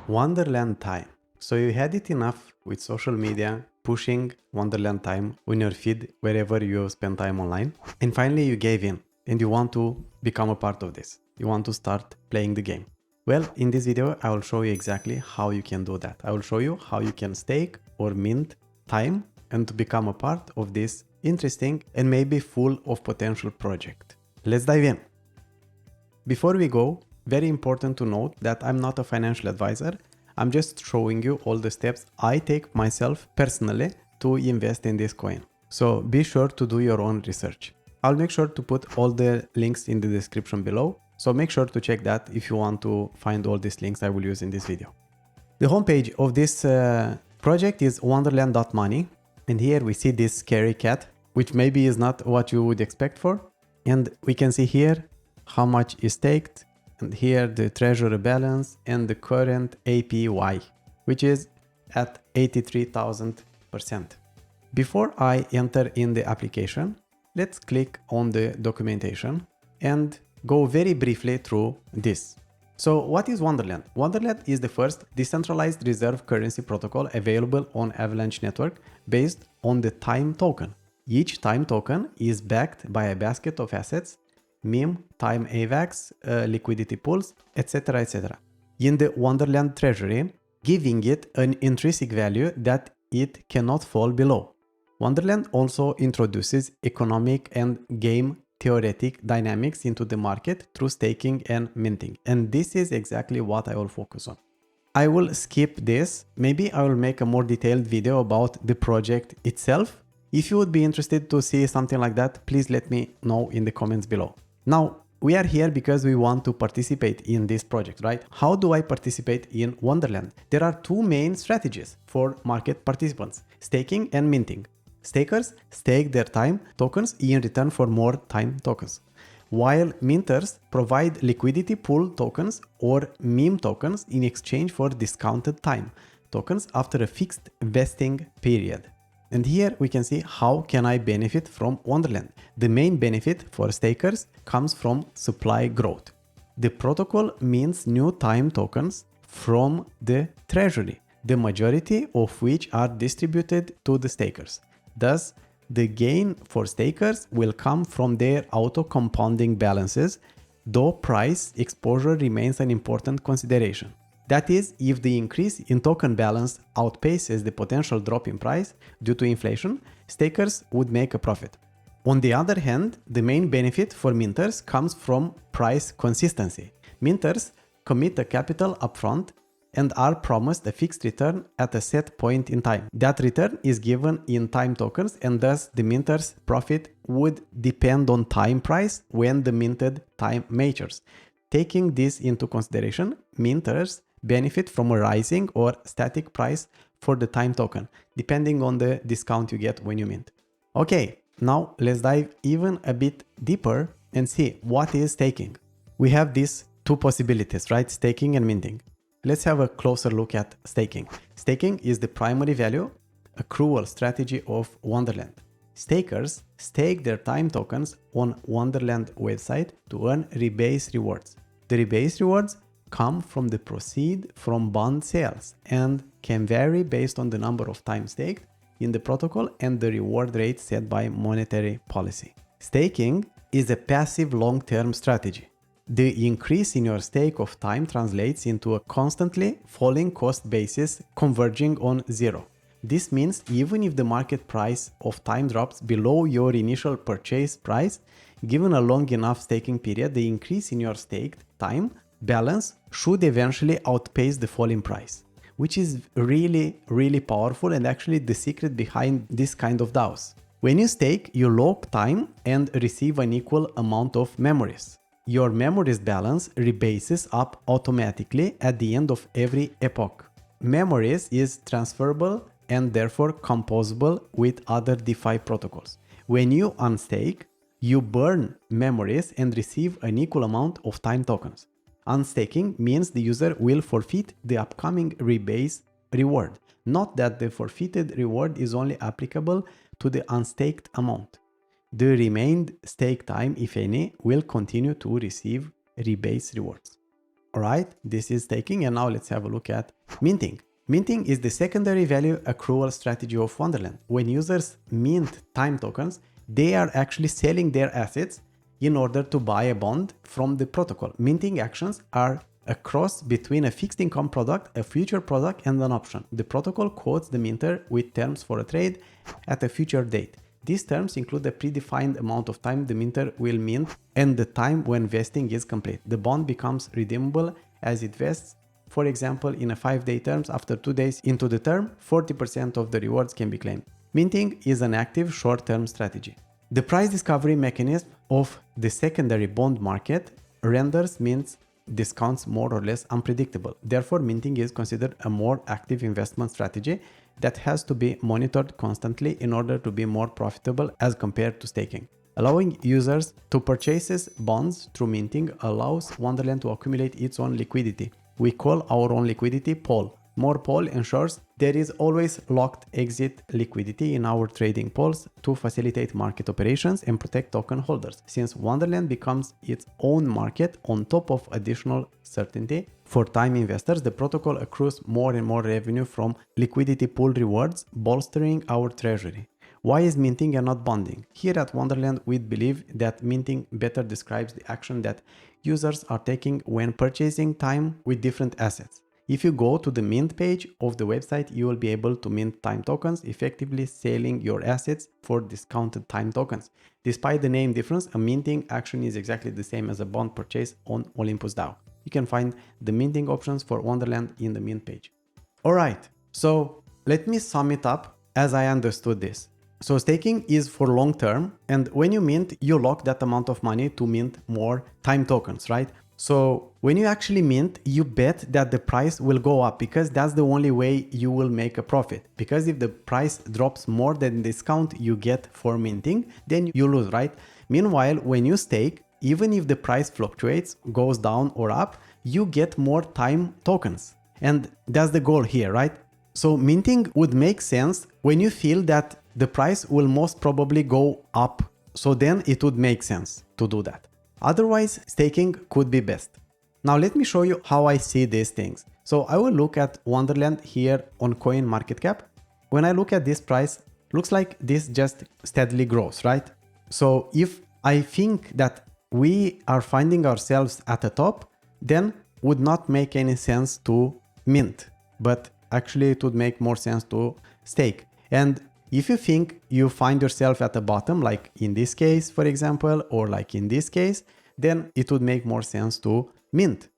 Wonderland Time. So you had it enough with social media pushing Wonderland Time on your feed wherever you spend time online. And finally you gave in and you want to become a part of this. You want to start playing the game. Well, in this video, I will show you exactly how you can do that. I will show you how you can stake or mint time and to become a part of this interesting and maybe full of potential project. Let's dive in. Before we go, very important to note that I'm not a financial advisor. I'm just showing you all the steps I take myself personally to invest in this coin. So be sure to do your own research. I'll make sure to put all the links in the description below. So make sure to check that if you want to find all these links I will use in this video. The homepage of this project is wonderland.money. And here we see this scary cat, which maybe is not what you would expect for. And we can see here how much is staked, and here the treasury balance and the current APY, which is at 83,000%. Before I enter in the application, let's click on the documentation and go very briefly through this. So what is Wonderland? Wonderland is the first decentralized reserve currency protocol available on Avalanche network based on the time token. Each time token is backed by a basket of assets, meme, time AVAX, liquidity pools, etc. etc. in the Wonderland treasury, giving it an intrinsic value that it cannot fall below. Wonderland also introduces economic and game theoretic dynamics into the market through staking and minting. And this is exactly what I will focus on. I will skip this. Maybe I will make a more detailed video about the project itself. If you would be interested to see something like that, please let me know in the comments below. Now, we are here because we want to participate in this project, right? How do I participate in Wonderland? There are two main strategies for market participants: staking and minting. Stakers stake their time tokens in return for more time tokens, while minters provide liquidity pool tokens or meme tokens in exchange for discounted time tokens after a fixed vesting period. And here we can see how can I benefit from Wonderland. The main benefit for stakers comes from supply growth. The protocol mints new time tokens from the treasury, the majority of which are distributed to the stakers. Thus, the gain for stakers will come from their auto-compounding balances, though price exposure remains an important consideration. That is, if the increase in token balance outpaces the potential drop in price due to inflation, stakers would make a profit. On the other hand, the main benefit for minters comes from price consistency. Minters commit a capital upfront and are promised a fixed return at a set point in time. That return is given in time tokens, and thus the minter's profit would depend on time price when the minted time matures. Taking this into consideration, minters benefit from a rising or static price for the time token, depending on the discount you get when you mint. Okay, now let's dive even a bit deeper and see what is staking. We have these two possibilities, right? Staking and minting. Let's have a closer look at staking. Staking is the primary value accrual strategy of Wonderland. Stakers stake their time tokens on Wonderland website to earn rebase rewards. The rebase rewards come from the proceed from bond sales and can vary based on the number of time staked in the protocol and the reward rate set by monetary policy. Staking is a passive long-term strategy. The increase in your stake of time translates into a constantly falling cost basis converging on zero. This means even if the market price of time drops below your initial purchase price, given a long enough staking period, the increase in your staked time balance should eventually outpace the fall in price, which is really powerful and actually the secret behind this kind of DAOs. When you stake, you lock time and receive an equal amount of memories. Your memories balance rebases up automatically at the end of every epoch. Memories is transferable and therefore composable with other DeFi protocols. When you unstake, you burn memories and receive an equal amount of time tokens. Unstaking means the user will forfeit the upcoming rebase reward, not that the forfeited reward is only applicable to the unstaked amount. The remained stake time, if any, will continue to receive rebase rewards. All right, this is staking, and now let's have a look at minting. Minting is the secondary value accrual strategy of Wonderland. When users mint time tokens, they are actually selling their assets in order to buy a bond from the protocol. Minting actions are a cross between a fixed income product, a future product, and an option. The protocol quotes the minter with terms for a trade at a future date. These terms include a predefined amount of time the minter will mint and the time when vesting is complete. The bond becomes redeemable as it vests. For example, in a 5-day terms, after 2 days into the term, 40% of the rewards can be claimed. Minting is an active short-term strategy. The price discovery mechanism of the secondary bond market renders mints discounts more or less unpredictable. Therefore, minting is considered a more active investment strategy that has to be monitored constantly in order to be more profitable as compared to staking. Allowing users to purchase bonds through minting allows Wonderland to accumulate its own liquidity. We call our own liquidity pool. More pool ensures there is always locked exit liquidity in our trading pools to facilitate market operations and protect token holders. Since Wonderland becomes its own market on top of additional certainty for time investors, the protocol accrues more and more revenue from liquidity pool rewards, bolstering our treasury. Why is minting and not bonding? Here at Wonderland, we believe that minting better describes the action that users are taking when purchasing time with different assets. If you go to the mint page of the website, you will be able to mint time tokens, effectively selling your assets for discounted time tokens. Despite the name difference, a minting action is exactly the same as a bond purchase on Olympus DAO. You can find the minting options for Wonderland in the mint page. All right, so let me sum it up as I understood this. So staking is for long term, and when you mint, you lock that amount of money to mint more time tokens, right? So when you actually mint, you bet that the price will go up because that's the only way you will make a profit. Because if the price drops more than the discount you get for minting, then you lose, right? Meanwhile, when you stake, even if the price fluctuates, goes down or up, you get more time tokens. And that's the goal here, right? So minting would make sense when you feel that the price will most probably go up. So then it would make sense to do that. Otherwise, staking could be best. Now let me show you how I see these things. So I will look at Wonderland here on CoinMarketCap. When I look at this price, looks like this just steadily grows, right? So if I think that we are finding ourselves at the top, then would not make any sense to mint, but actually it would make more sense to stake. And if you think you find yourself at the bottom, like in this case, for example, or like in this case, then it would make more sense to mint.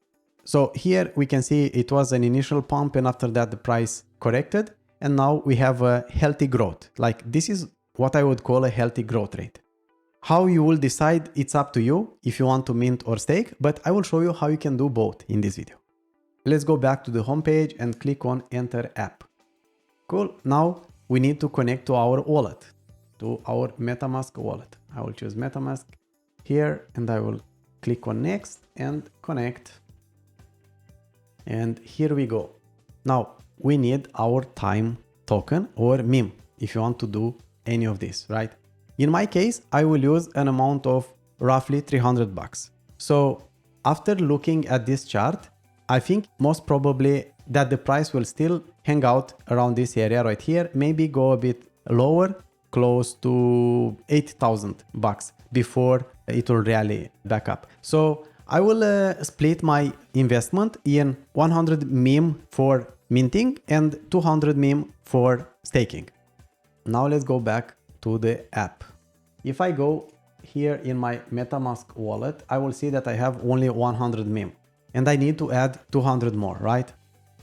So here we can see it was an initial pump, and after that the price corrected, and now we have a healthy growth. Like this is what I would call a healthy growth rate. How you will decide, it's up to you if you want to mint or stake, but I will show you how you can do both in this video. Let's go back to the homepage and click on Enter App. Cool. Now we need to connect to our wallet, to our Metamask wallet. I will choose Metamask here and I will click on Next and connect. And here we go. Now we need our time token or meme if you want to do any of this, right? In my case, I will use an amount of roughly $300. So after looking at this chart, I think most probably that the price will still hang out around this area right here, maybe go a bit lower, close to $8,000 before it will rally back up. So I will split my investment in 100 meme for minting and 200 meme for staking. Now let's go back to the app. If I go here in my Metamask wallet, I will see that I have only 100 meme and I need to add 200 more, right?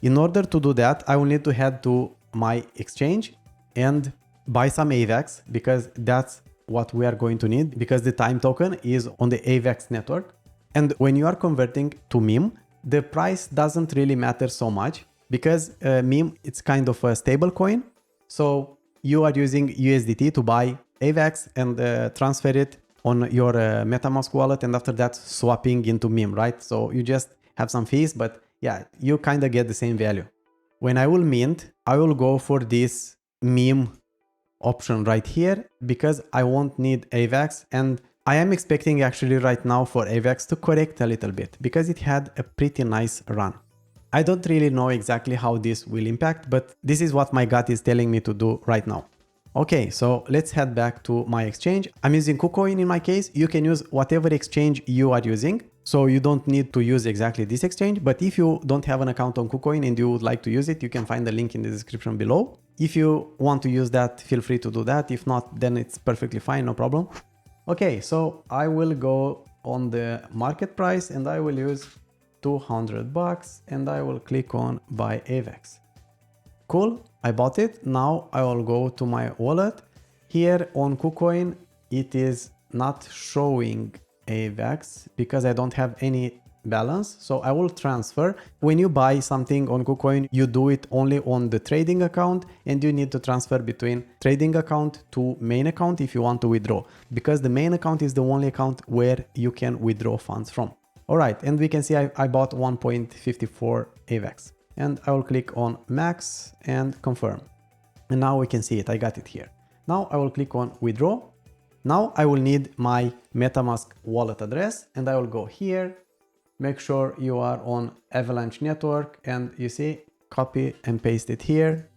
In order to do that, I will need to head to my exchange and buy some AVAX because that's what we are going to need because the time token is on the AVAX network. And when you are converting to meme, the price doesn't really matter so much because meme, it's kind of a stable coin. So you are using USDT to buy AVAX and transfer it on your Metamask wallet, and after that swapping into meme, right? So you just have some fees, but yeah, you kind of get the same value. When I will mint, I will go for this meme option right here because I won't need AVAX and I am expecting actually right now for AVAX to correct a little bit because it had a pretty nice run. I don't really know exactly how this will impact, but this is what my gut is telling me to do right now. Okay, so let's head back to my exchange. I'm using KuCoin in my case. You can use whatever exchange you are using. So you don't need to use exactly this exchange, but if you don't have an account on KuCoin and you would like to use it, you can find the link in the description below. If you want to use that, feel free to do that. If not, then it's perfectly fine, no problem. Okay, so I will go on the market price and I will use $200 and I will click on buy AVAX. Cool, I bought it. Now I will go to my wallet. Here on KuCoin, it is not showing AVAX because I don't have any balance. So I will transfer. When you buy something on KuCoin, you do it only on the trading account and you need to transfer between trading account to main account if you want to withdraw, because the main account is the only account where you can withdraw funds from. All right, and we can see I bought 1.54 AVAX. And I will click on max and confirm. And now we can see it, I got it here. Now I will click on withdraw. Now I will need my Metamask wallet address and I will go here. Make sure you are on Avalanche network and you see, copy and paste it here.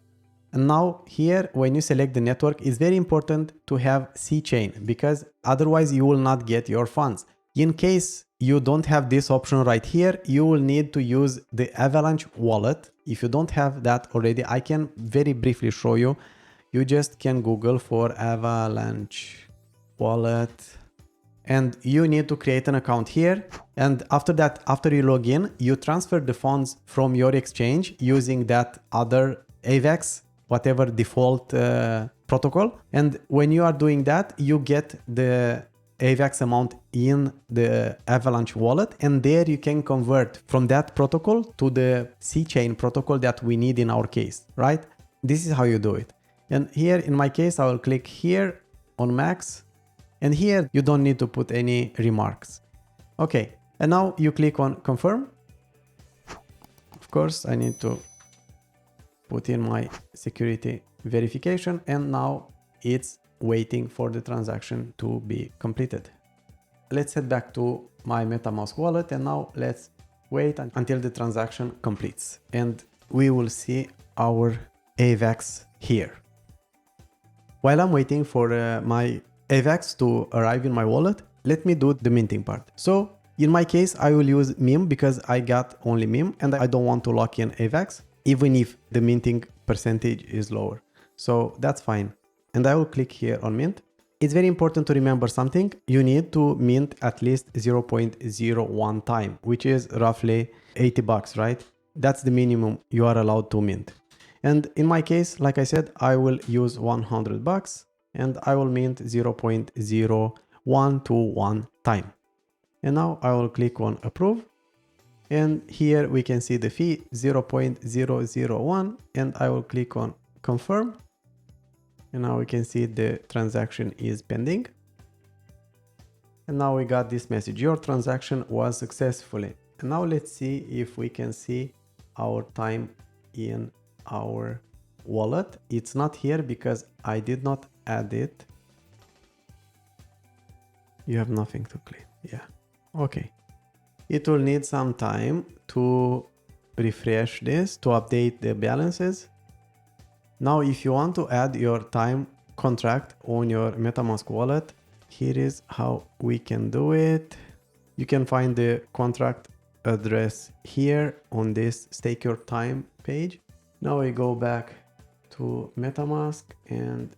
And now here, when you select the network, it's very important to have C chain because otherwise you will not get your funds. In case you don't have this option right here, you will need to use the Avalanche wallet. If you don't have that already, I can very briefly show you. You just can Google for Avalanche wallet and you need to create an account here. And after that, after you log in, you transfer the funds from your exchange using that other AVAX, whatever default protocol. And when you are doing that, you get the AVAX amount in the Avalanche wallet, and there you can convert from that protocol to the C chain protocol that we need in our case, right? This is how you do it. And here in my case, I will click here on max, and here you don't need to put any remarks. Okay, and now you click on confirm. Of course, I need to put in my security verification, and now it's waiting for the transaction to be completed. Let's head back to my Metamask wallet and now let's wait until the transaction completes and we will see our AVAX here. While I'm waiting for my AVAX to arrive in my wallet, let me do the minting part. So in my case, I will use MEM because I got only MEM and I don't want to lock in AVAX even if the minting percentage is lower. So that's fine. And I will click here on mint. It's very important to remember something. You need to mint at least 0.01 time, which is roughly $80, right? That's the minimum you are allowed to mint. And in my case, like I said, I will use $100 and I will mint 0.0121 time. And now I will click on approve. And here we can see the fee 0.001 and I will click on confirm. And now we can see the transaction is pending. And now we got this message. Your transaction was successfully. And now let's see if we can see our time in our wallet. It's not here because I did not add it. You have nothing to claim. Yeah. Okay. It will need some time to refresh this, to update the balances. Now, if you want to add your time contract on your Metamask wallet, here is how we can do it. You can find the contract address here on this Stake Your Time page. Now we go back to Metamask and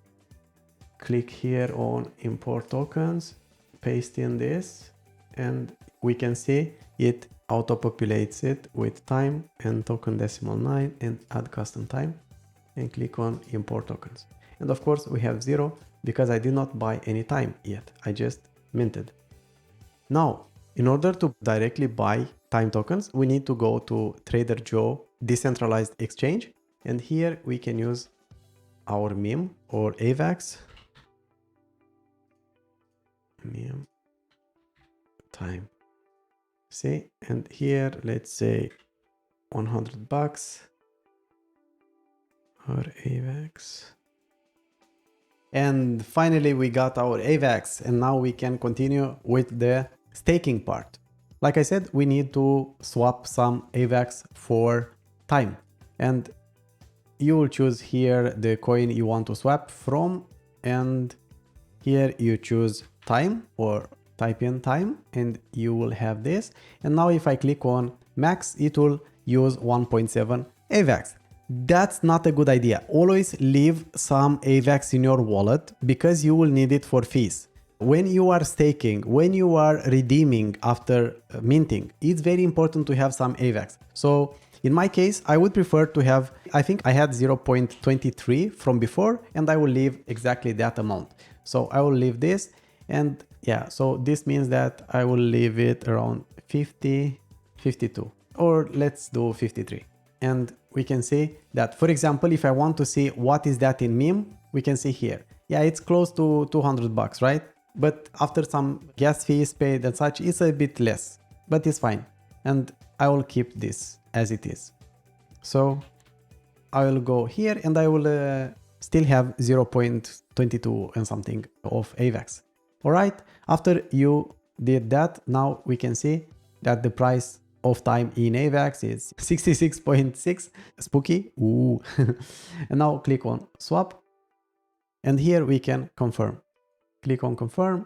click here on import tokens, paste in this, and we can see it auto-populates it with time and token decimal 9 and add custom time. And click on import tokens. And of course we have 0 because I did not buy any time yet. I just minted. Now, in order to directly buy time tokens, we need to go to Trader Joe decentralized exchange. And here we can use our MEM or AVAX. MEM time. See, and here let's say $100. Or AVAX. And finally we got our AVAX, and now we can continue with the staking part. Like I said, we need to swap some AVAX for time, and you will choose here the coin you want to swap from, and here you choose time or type in time and you will have this. And now if I click on max, it will use 1.7 AVAX. That's not a good idea. Always leave some AVAX in your wallet because you will need it for fees. When you are staking, when you are redeeming after minting, it's very important to have some AVAX. So in my case, I would prefer to have, I think I had 0.23 from before, and I will leave exactly that amount. So I will leave this, and yeah, so this means that I will leave it around 50, 52, or let's do 53. And we can see that, for example, if I want to see what is that in meme, we can see here. Yeah, it's close to 200 bucks, right? But after some gas fees paid and such, it's a bit less, but it's fine. And I will keep this as it is. So I will go here and I will still have 0.22 and something of AVAX. All right. After you did that, now we can see that the price of time in AVAX is 66.6. Spooky. Ooh. And now click on swap. And here we can confirm. Click on confirm.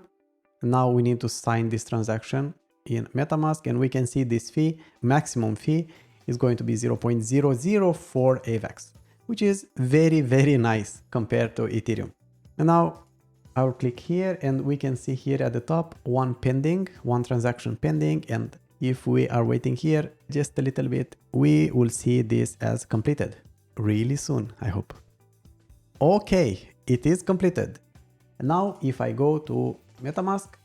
And now we need to sign this transaction in Metamask, and we can see this fee, maximum fee, is going to be 0.004 AVAX, which is very, very nice compared to Ethereum. And now I will click here and we can see here at the top, one transaction pending. And if we are waiting here just a little bit, we will see this as completed really soon, I hope. Okay, it is completed. And now if I go to Metamask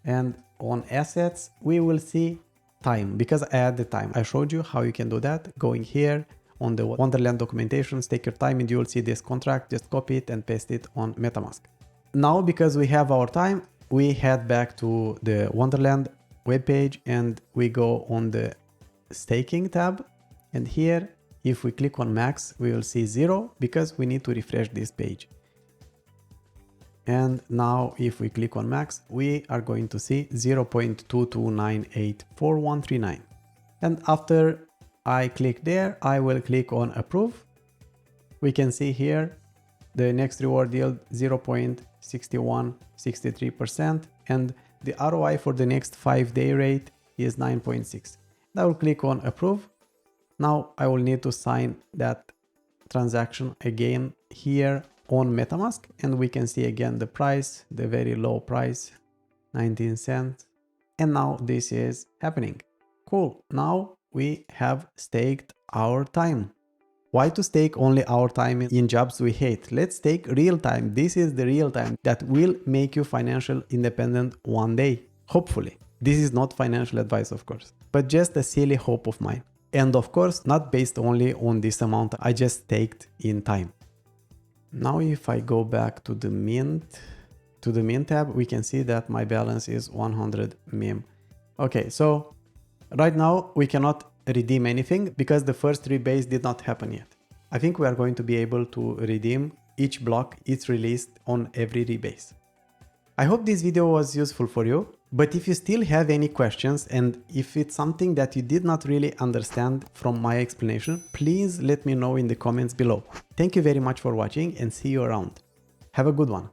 and on assets, we will see time, because I add the time. I showed you how you can do that. Going here on the Wonderland documentation, take your time and you will see this contract. Just copy it and paste it on Metamask. Now, because we have our time, we head back to the Wonderland webpage and we go on the staking tab. And here, if we click on max, we will see 0 because we need to refresh this page. And now if we click on max, we are going to see 0.22984139. And after I click there, I will click on approve. We can see here the next reward yield 0.6163%, and the ROI for the next 5-day rate is 9.6. I will click on approve. Now I will need to sign that transaction again here on Metamask, and we can see again the price, the very low price, 19 cents. And now this is happening. Cool. Now we have staked our time. Why to stake only our time in jobs we hate? Let's stake real time. This is the real time that will make you financial independent one day. Hopefully. This is not financial advice, of course, but just a silly hope of mine. And of course, not based only on this amount I just staked in time. Now if I go back to the mint tab, we can see that my balance is 100 meme. Okay, so right now we cannot redeem anything because the first rebase did not happen yet. I think we are going to be able to redeem each block it's released on every rebase. I hope this video was useful for you, but if you still have any questions and if it's something that you did not really understand from my explanation, please let me know in the comments below. Thank you very much for watching and see you around. Have a good one.